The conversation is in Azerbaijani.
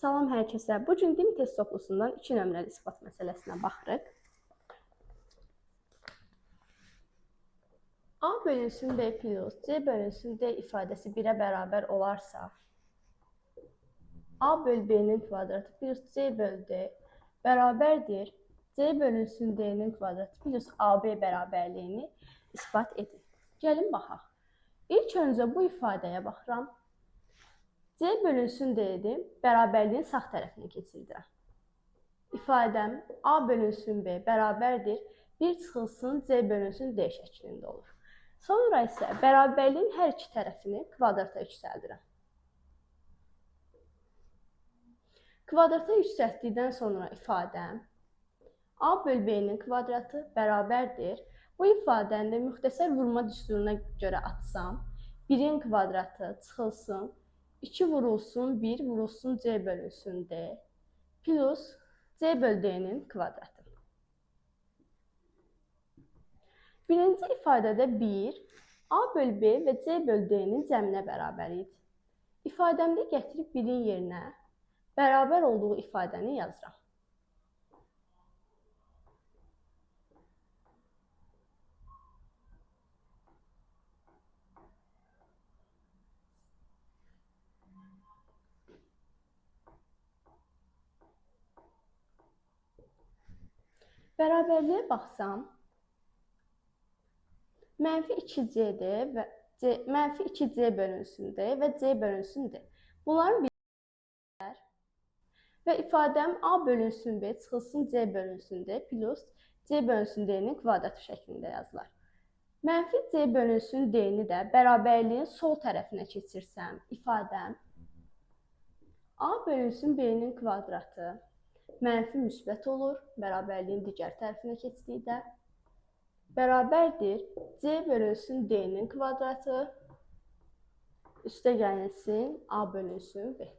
Salam hər kəsə. Bu gün dim test toplusundan 2 nömrəli isbat məsələsinə baxırıq. A bölünsün B plus C bölünsün D ifadəsi 1-ə bərabər olarsa, A bölü B-nin kvadratı plus C bölü D bərabərdir. C bölünsün D-nin kvadratı plus AB bərabərliyini isbat edin. Gəlin baxaq. İlk öncə bu ifadəyə baxıram. C bölünsün D-dir, bərabərliyin sağ tərəfini keçirdirəm. İfadəm A bölünsün B bərabərdir, 1 çıxılsın C bölünsün D şəklində olur. Sonra isə bərabərliyin hər iki tərəfini kvadrata yüksəldirəm. Kvadrata yüksəltdikdən sonra ifadəm A bölü B-nin kvadratı bərabərdir. Bu ifadəni müxtəsər vurma düsturuna görə açsam, 1-in kvadratı çıxılsın, 2 vurulsun, 1 vurulsun C bölünsün D plus C bölü D'nin kvadratı. Birinci ifadədə 1, A bölü B və C bölü D'nin cəminə bərabər idi. İfadəmdə gətirib 1-in yerinə bərabər olduğu ifadəni yazıram. Bərabərliyə baxsam, mənfi 2C'dir və mənfi 2C bölünsün D və C bölünsün D. Bunların birlər və ifadəm A bölünsün B çıxılsın C bölünsün D plus C bölünsün D'nin kvadratı şəklində yazılar. Mənfi C bölünsün D'ni də bərabərliyin sol tərəfinə keçirsəm, ifadəm A bölünsün B-nin kvadratı mənfi müsbət olur, bərabərliyin digər tərəfinə keçdikdə. Bərabərdir, C bölünsün D-nin kvadratı üstə gəlsin A bölünsün B.